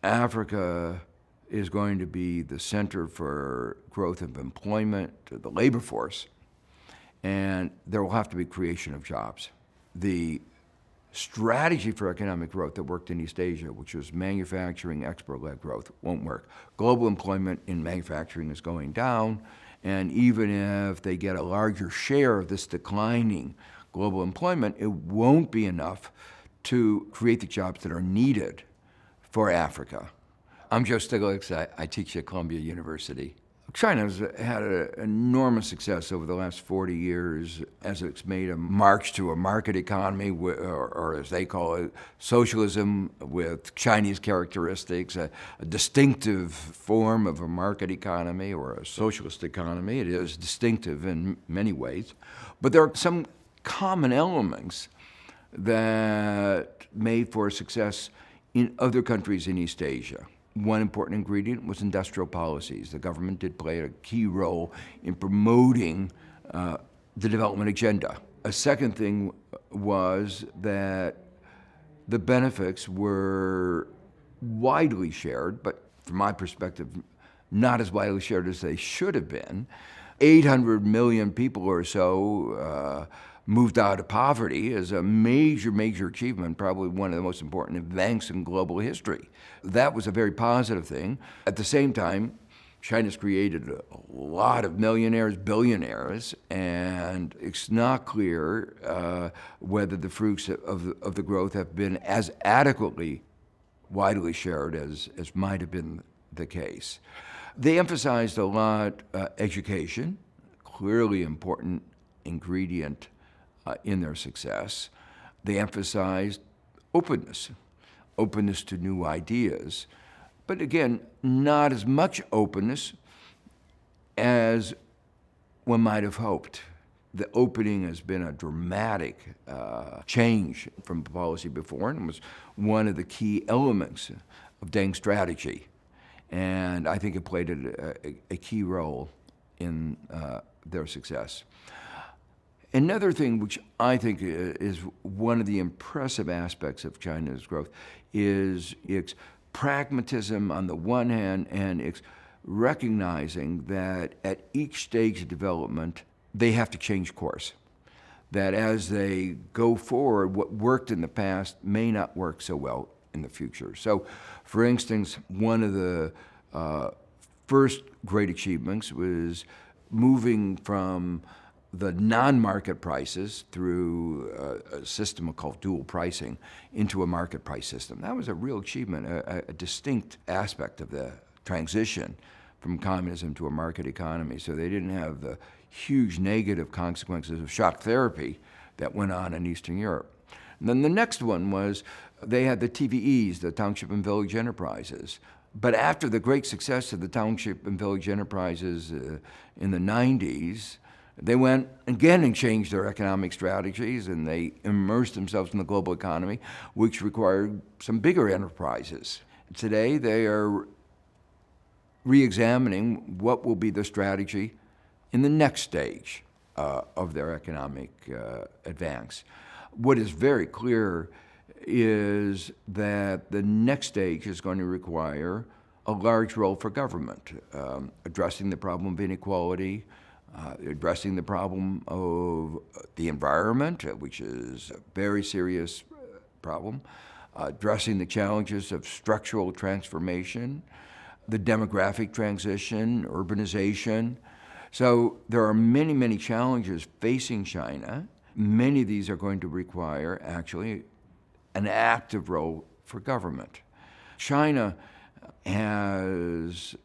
Africa is going to be the center for growth of employment, the labor force, and there will have to be creation of jobs. The strategy for economic growth that worked in East Asia, which was manufacturing, export-led growth, won't work. Global employment in manufacturing is going down, and even if they get a larger share of this declining global employment, it won't be enough to create the jobs that are needed for Africa. I'm Joe Stiglitz. I teach at Columbia University. China's had an enormous success over the last 40 years as it's made a march to a market economy, or as they call it, socialism with Chinese characteristics, a distinctive form of a market economy or a socialist economy. It is distinctive in many ways. But there are some common elements that made for success in other countries in East Asia. One important ingredient was industrial policies. The government did play a key role in promoting the development agenda. A second thing was that the benefits were widely shared, but from my perspective, not as widely shared as they should have been. 800 million people or so moved out of poverty is a major, major achievement, probably one of the most important events in global history. That was a very positive thing. At the same time, China's created a lot of millionaires, billionaires, and it's not clear whether the fruits of the growth have been as adequately widely shared as might have been the case. They emphasized a lot education, clearly important ingredient in their success. They emphasized openness to new ideas, but again, not as much openness as one might have hoped. The opening has been a dramatic change from policy before, and was one of the key elements of Deng's strategy. And I think it played a key role in their success. Another thing which I think is one of the impressive aspects of China's growth is its pragmatism on the one hand and its recognizing that at each stage of development, they have to change course. That as they go forward, what worked in the past may not work so well in the future. So, for instance, one of the first great achievements was moving from the non-market prices through a system called dual pricing into a market price system. That was a real achievement, a distinct aspect of the transition from communism to a market economy. So they didn't have the huge negative consequences of shock therapy that went on in Eastern Europe. And then the next one was they had the TVEs, the Township and Village Enterprises. But after the great success of the Township and Village Enterprises in the 90s, they went again and changed their economic strategies, and they immersed themselves in the global economy, which required some bigger enterprises. Today, they are re-examining what will be the strategy in the next stage of their economic advance. What is very clear is that the next stage is going to require a large role for government, addressing the problem of inequality, addressing the problem of the environment, which is a very serious problem, addressing the challenges of structural transformation, the demographic transition, urbanization. So there are many, many challenges facing China. Many of these are going to require, actually, an active role for government. China has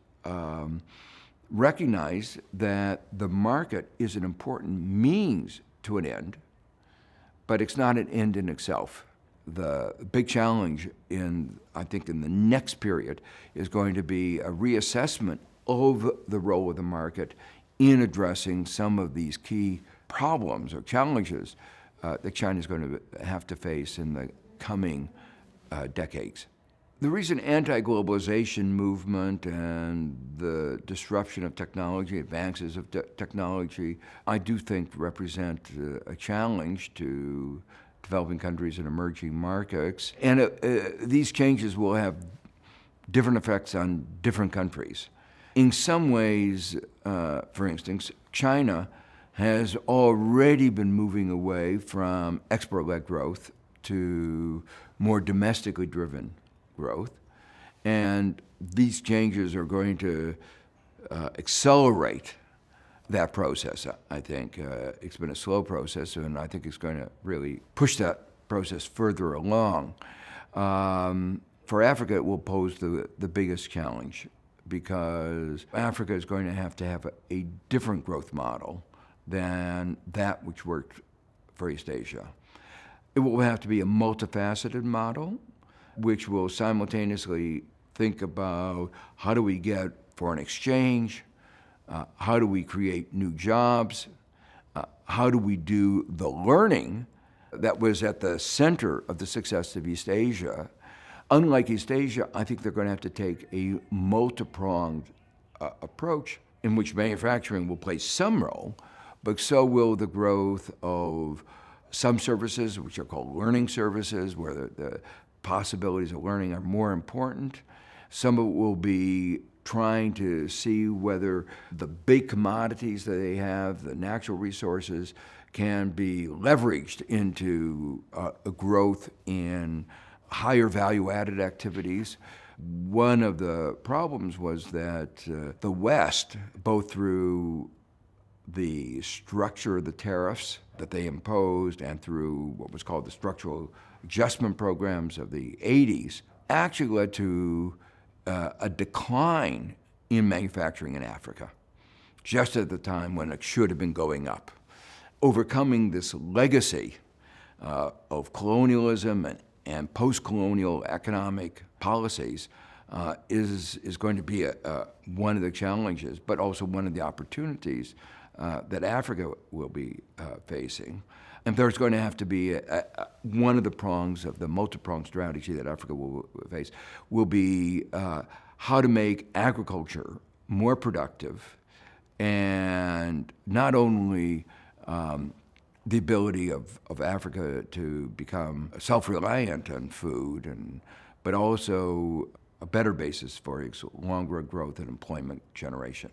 recognize that the market is an important means to an end, but it's not an end in itself. The big challenge I think in the next period is going to be a reassessment of the role of the market in addressing some of these key problems or challenges that China is going to have to face in the coming decades. The recent anti-globalization movement and the disruption of technology, advances of technology, I do think represent a challenge to developing countries and emerging markets. And these changes will have different effects on different countries. In some ways, for instance, China has already been moving away from export-led growth to more domestically driven growth. And these changes are going to accelerate that process, I think. It's been a slow process, and I think it's going to really push that process further along. For Africa, it will pose the biggest challenge because Africa is going to have a different growth model than that which worked for East Asia. It will have to be a multifaceted model, which will simultaneously think about how do we get foreign exchange, how do we create new jobs, how do we do the learning that was at the center of the success of East Asia. Unlike East Asia, I think they're going to have to take a multi-pronged approach in which manufacturing will play some role, but so will the growth of some services, which are called learning services, where the possibilities of learning are more important. Some of it will be trying to see whether the big commodities that they have, the natural resources, can be leveraged into a growth in higher value-added activities. One of the problems was that the West, both through the structure of the tariffs that they imposed and through what was called the structural adjustment programs of the 80s, actually led to a decline in manufacturing in Africa, just at the time when it should have been going up. Overcoming this legacy of colonialism and post-colonial economic policies is going to be one of the challenges, but also one of the opportunities that Africa will be facing. And there's going to have to be one of the prongs of the multi-pronged strategy that Africa will face will be how to make agriculture more productive, and not only the ability of Africa to become self-reliant on food, but also a better basis for its longer growth and employment generation.